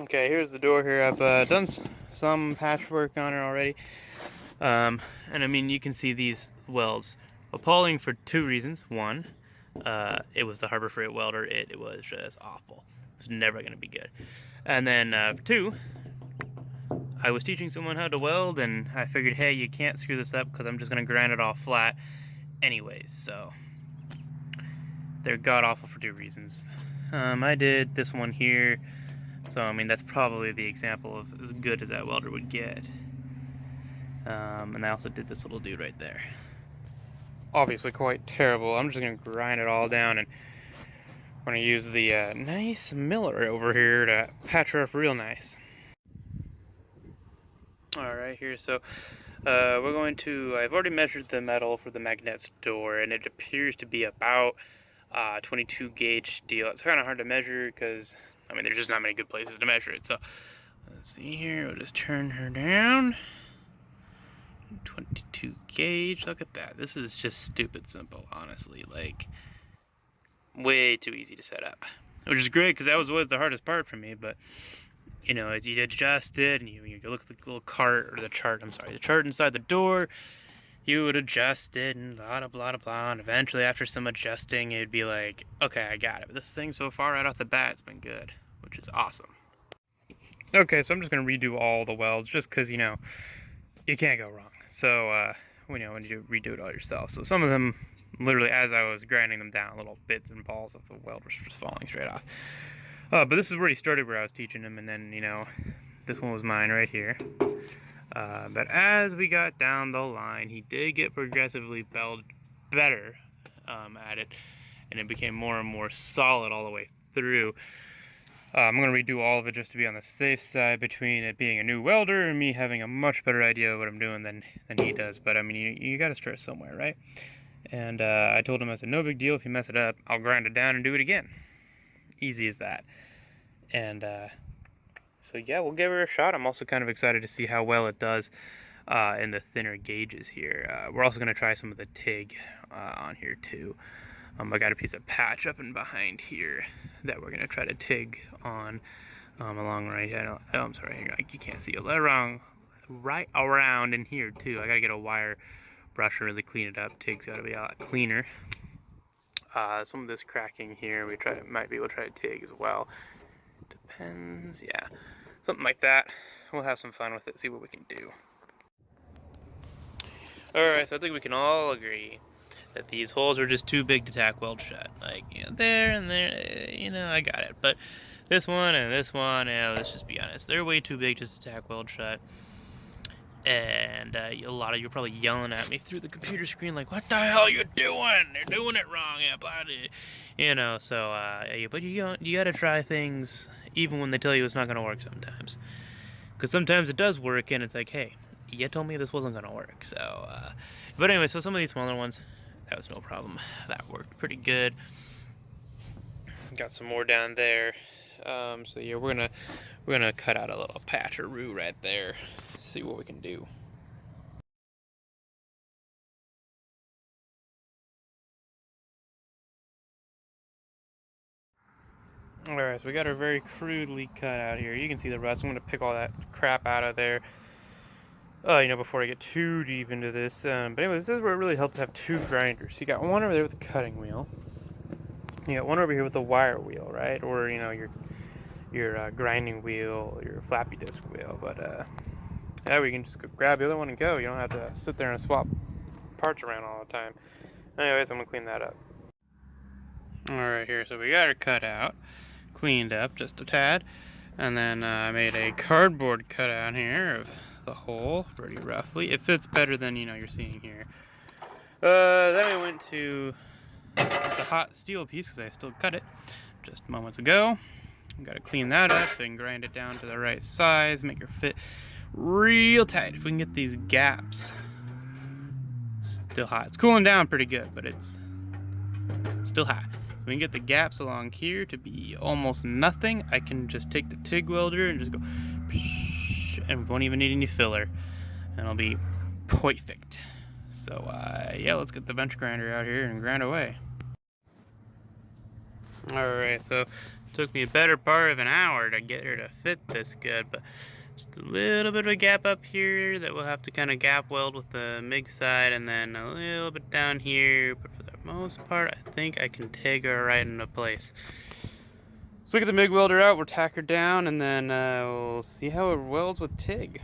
Okay, here's the door here. I've done some patchwork on it already. And I mean, you can see these welds. Appalling for two reasons. One, it was the Harbor Freight welder. It was just awful. It was never going to be good. And then two, I was teaching someone how to weld, and I figured, hey, you can't screw this up because I'm just going to grind it all flat anyways. So they're god awful for two reasons. I did this one here. So, I mean, that's probably the example of as good as that welder would get. And I also did this little dude right there. Obviously quite terrible. I'm just going to grind it all down, and I'm going to use the nice miller over here to patch her up real nice. Alright, here, so we're going to, I've already measured the metal for the Magnette's door, and it appears to be about 22 gauge steel. It's kind of hard to measure because, I mean, there's just not many good places to measure it. So let's see here, we'll just turn her down. 22 gauge, look at that. This is just stupid simple, honestly. Like, way too easy to set up. Which is great because that was always the hardest part for me, but you know, as you adjust it and you look at the little cart, or the chart, I'm sorry, the chart inside the door, you would adjust it and blah, blah, blah, blah, and eventually after some adjusting, it'd be like, okay, I got it. But this thing so far right off the bat, it's been good, which is awesome. Okay, so I'm just going to redo all the welds just because, you know, you can't go wrong. So, you know, when you redo it all yourself. So some of them, literally as I was grinding them down, little bits and balls of the weld were just falling straight off. But this is where he started where I was teaching him, and then, you know, this one was mine right here. But as we got down the line, he did get progressively better at it, and it became more and more solid all the way through. I'm going to redo all of it just to be on the safe side between it being a new welder and me having a much better idea of what I'm doing than he does. But, I mean, you got to start somewhere, right? And I told him, I said, no big deal if you mess it up. I'll grind it down and do it again. Easy as that. And so yeah, we'll give her a shot. I'm also kind of excited to see how well it does in the thinner gauges here. We're also going to try some of the TIG on here too. I got a piece of patch up and behind here that we're going to try to TIG on along right here. Oh, I'm sorry, you can't see it. Right around in here too. I got to get a wire brush and really clean it up. TIG's got to be a lot cleaner. Some of this cracking here, might be able to try to TIG as well. Depends, yeah. Something like that. We'll have some fun with it, see what we can do. Alright, so I think we can all agree that these holes are just too big to tack weld shut. Like, you know, there and there, you know, I got it. But this one and this one, yeah, let's just be honest. They're way too big just to tack weld shut. And a lot of you are probably yelling at me through the computer screen like, what the hell are you doing? They're doing it wrong, yeah, blah, blah. You know, so, but you gotta try things even when they tell you it's not gonna work sometimes. Because sometimes it does work and it's like, hey, you told me this wasn't gonna work, so, but anyway, so some of these smaller ones, that was no problem. That worked pretty good. Got some more down there. So yeah, we're gonna cut out a little patcheroo right there. See what we can do. Alright, so we got her very crudely cut out here. You can see the rust. I'm gonna pick all that crap out of there. You know, before I get too deep into this. But anyway, this is where it really helps to have two grinders. You got one over there with the cutting wheel. You got one over here with the wire wheel, right? Or, you know, your grinding wheel, your flappy disc wheel. But yeah, we can just grab the other one and go. You don't have to sit there and swap parts around all the time. Anyways, I'm gonna clean that up. Alright, here, so we got her cut out, cleaned up just a tad, and then I made a cardboard cutout here of the hole, pretty roughly. It fits better than, you know, you're seeing here. Then we went to the hot steel piece, because I still cut it just moments ago. Got to clean that up and grind it down to the right size, make her fit real tight. If we can get these gaps still hot. It's cooling down pretty good, but it's still hot. If we can get the gaps along here to be almost nothing, I can just take the TIG welder and just go, and we won't even need any filler, and it'll be perfect. So yeah, let's get the bench grinder out here and grind away. Alright, so Took me a better part of an hour to get her to fit this good, but just a little bit of a gap up here that we'll have to kind of gap weld with the MIG side, and then a little bit down here, but for the most part I think I can TIG her right into place. So get the MIG welder out, we'll tack her down, and then we'll see how it welds with TIG.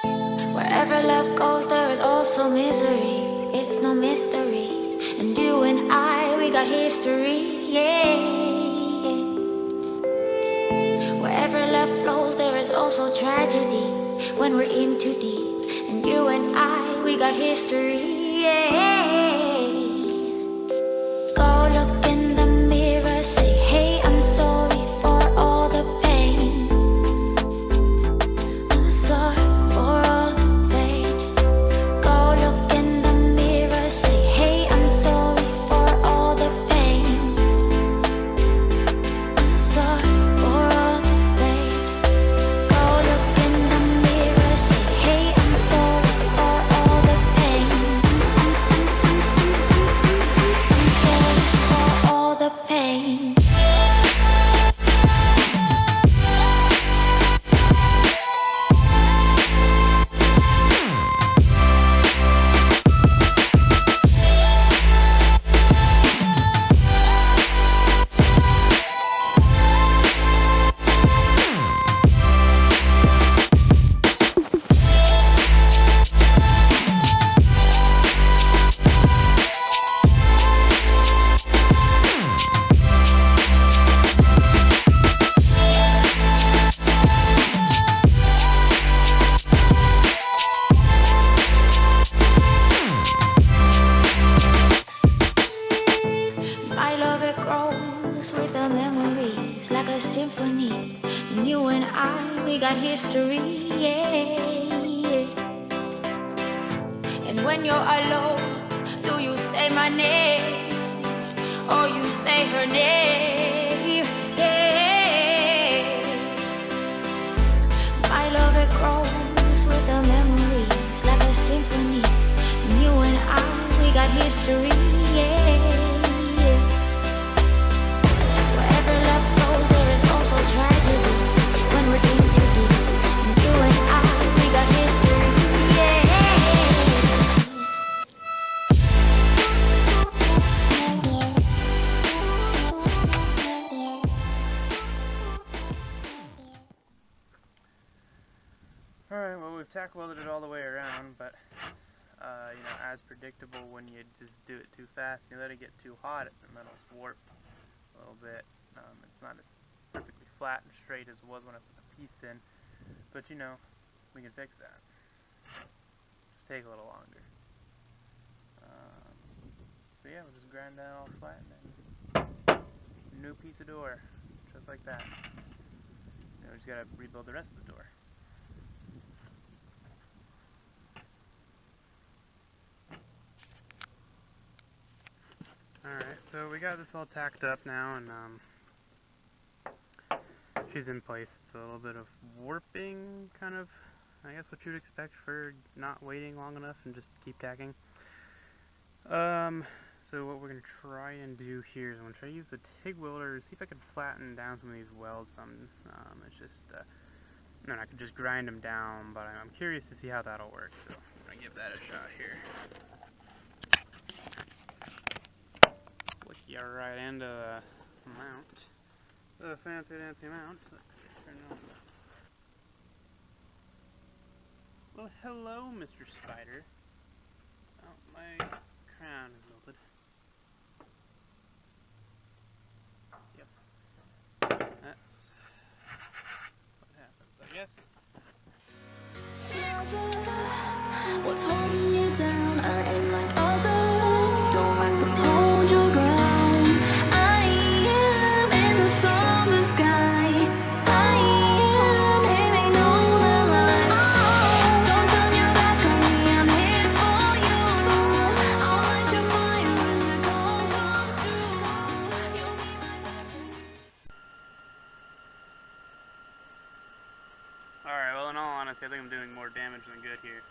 Wherever love goes, there is also misery. It's no mystery. And you and I, we got history, yeah. Wherever love flows, there is also tragedy when we're in too deep. And you and I, we got history, yeah. Go look in the mirror, say, hey, I'm sorry for all the pain. I'm sorry for all the pain. Go look in the mirror, say, hey, I'm sorry for all the pain. I'm sorry for all the pain. Go look in the mirror, say, hey, I'm sorry for all the pain. I'm sorry for all the pain. My love, it grows with the memories like a symphony. And you and I, we got history, yeah. And when you're alone, do you say my name or you say her name? Yeah. My love, it grows with the memories like a symphony. And you and I, we got history, yeah. Wherever love goes, there is also tragedy when we're in too deep. And you and I, we got history, yeah. Alright, well, we've tack welded it all the way around, but you know, as predictable, when you just do it too fast, you let it get too hot, the metal's warped a little bit. It's not as perfectly flat and straight as it was when I put the piece in, but you know, we can fix that. Just take a little longer. So yeah, we'll just grind that all flat and then new piece of door, just like that. Now we just gotta rebuild the rest of the door. Alright, so we got this all tacked up now, and she's in place. It's a little bit of warping, kind of, I guess what you'd expect for not waiting long enough and just keep tacking. So what we're going to try and do here is I'm going to try to use the TIG welder, see if I can flatten down some of these welds some. It's just, and I could just grind them down, but I'm curious to see how that'll work, so I'm going to give that a shot here. Flick you right into the mount. The fancy dancy mount. Let's turn it on. Well, hello, Mr. Spider. Oh, my crown is melted. Yep. That's what happens, I guess. What's holding you down? I ain't like others. Don't let them hold your ground. I am in the summer sky. I am hearing all the lies. Don't turn your back on me. I'm here for you. I'll light your fire as the cold comes through. You'll be my blessing. Alright, well, in all honesty, I think I'm doing more damage than good here.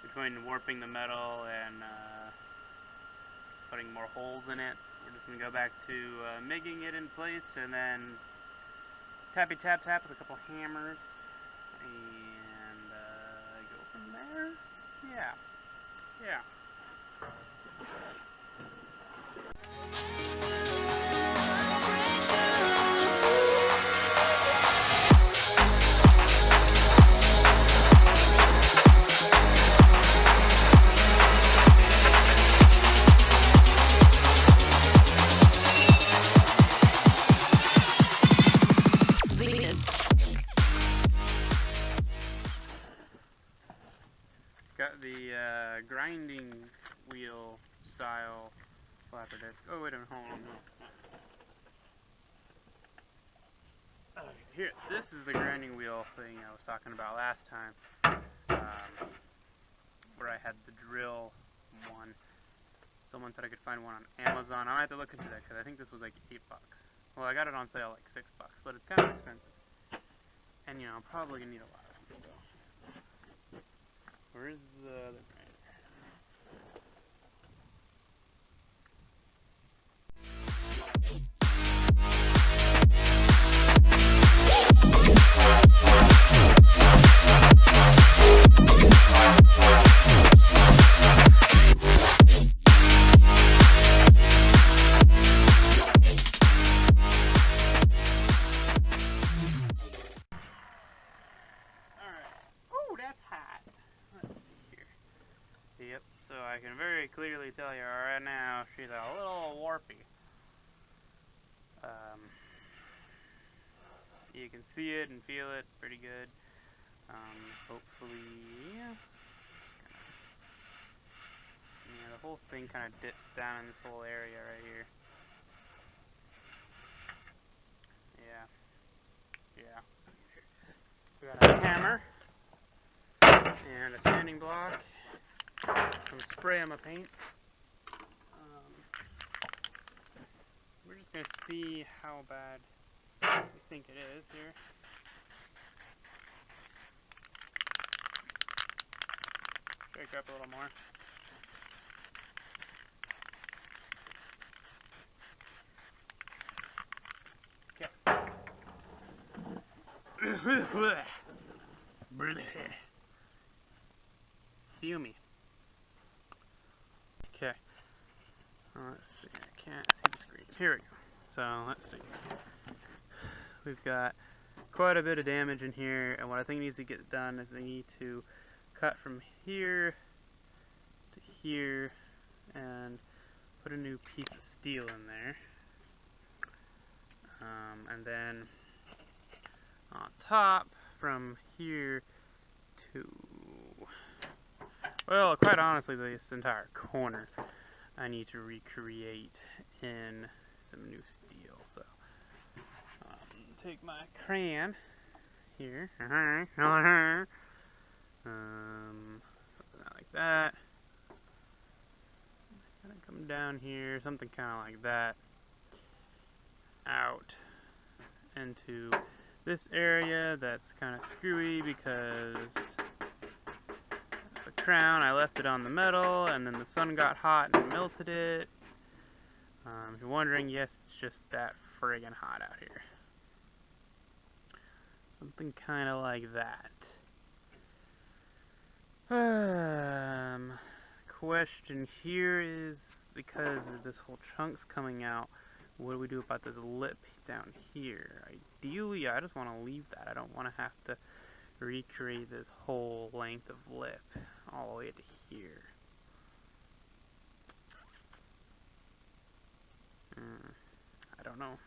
Between warping the metal and putting more holes in it. we're just going to go back to MIGging it in place and then tappy tap tap with a couple hammers and go from there. Yeah. Yeah. Got the grinding wheel style flapper disc. Oh, wait a minute, hold on. Okay, here, this is the grinding wheel thing I was talking about last time, where I had the drill one. Someone said I could find one on Amazon. I might have to look into that because I think this was like $8. Well, I got it on sale like $6, but it's kind of expensive. And you know, I'm probably gonna need a lot of them. So, where's the other grinder? Yep, so I can very clearly tell you right now she's a little warpy. You can see it and feel it pretty good. Hopefully, yeah, the whole thing kind of dips down in this whole area right here. Yeah. We got a hammer and a sanding block. Some spray on my paint. We're just going to see how bad we think it is here. Shake up a little more. Okay. Fumey. Okay. Let's see. I can't see the screen. Here we go. So let's see. We've got quite a bit of damage in here, and what I think needs to get done is I need to cut from here to here and put a new piece of steel in there. And then on top from here to, well, quite honestly, this entire corner I need to recreate in some new steel. So take my crayon here, something like that. Kind of come down here, something kind of like that, out into this area that's kind of screwy because the crown, I left it on the metal and then the sun got hot and melted it. If you're wondering, yes, it's just that friggin' hot out here. Something kind of like that. Question here is, because this whole chunk's coming out, what do we do about this lip down here? Ideally, I just want to leave that. I don't want to have to recreate this whole length of lip all the way to here. I don't know.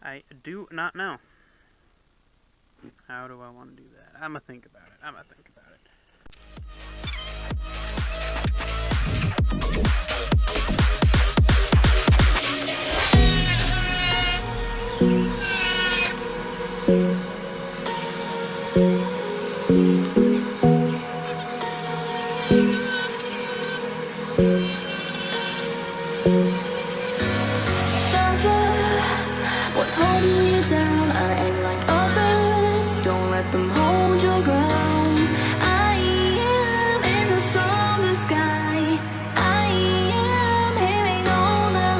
I do not know. How do I want to do that? I'm gonna think about it. What's holding you down? I ain't like others. Don't let them hold your ground. I am in the summer sky. I am hearing all the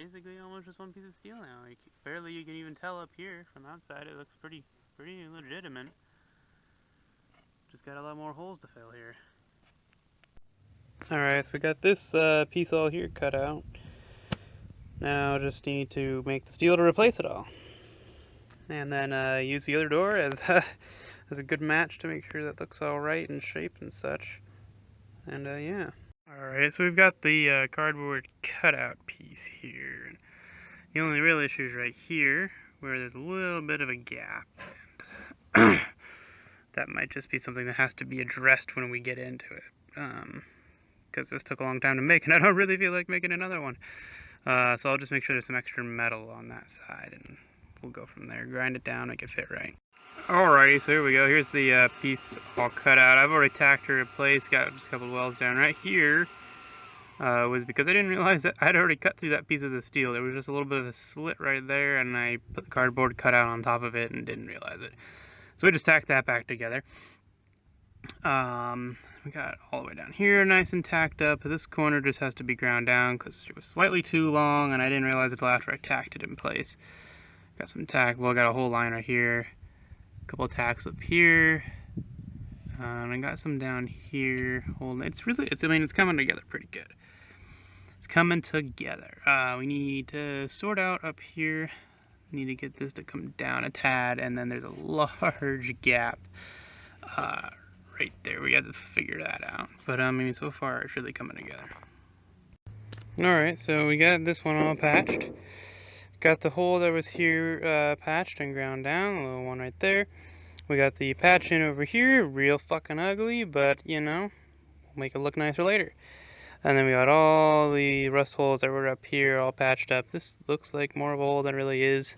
basically almost just one piece of steel now. Like, barely you can even tell up here from outside. It looks pretty legitimate. Just got a lot more holes to fill here. Alright, so we got this piece all here cut out. Now just need to make the steel to replace it all. And then use the other door as as a good match to make sure that looks all right and shaped and such. And yeah. Alright, so we've got the cardboard cutout piece here. The only real issue is right here, where there's a little bit of a gap. That might just be something that has to be addressed when we get into it. Because this took a long time to make, and I don't really feel like making another one. So I'll just make sure there's some extra metal on that side, and we'll go from there. Grind it down, make it fit right. Alrighty, so here we go. Here's the piece all cut out. I've already tacked her in place, got just a couple of welds down. Right here was because I didn't realize that I'd already cut through that piece of the steel. There was just a little bit of a slit right there, and I put the cardboard cutout on top of it and didn't realize it. So we just tacked that back together. We got it all the way down here nice and tacked up. This corner just has to be ground down because it was slightly too long and I didn't realize it until after I tacked it in place. Got some tack, well, I got a whole line right here, a couple of tacks up here, and I got some down here. I mean, it's coming together pretty good. It's coming together. We need to sort out up here. Need to get this to come down a tad, and then there's a large gap right there. We have to figure that out. But I mean, so far it's really coming together. Alright, so we got this one all patched. Got the hole that was here patched and ground down, the little one right there. We got the patch in over here, real fucking ugly, but you know, we'll make it look nicer later. And then we got all the rust holes that were up here all patched up. This looks like more of a hole than it really is.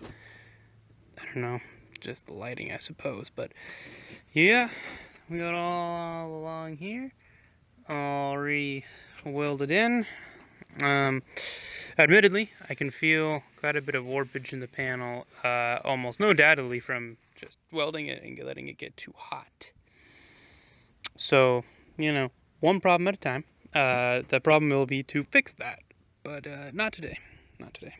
I don't know, just the lighting I suppose, but yeah, we got all along here, all re-welded in. Admittedly, I can feel quite a bit of warpage in the panel, almost no doubtedly from just welding it and letting it get too hot. So, you know, one problem at a time. The problem will be to fix that, but not today. Not today.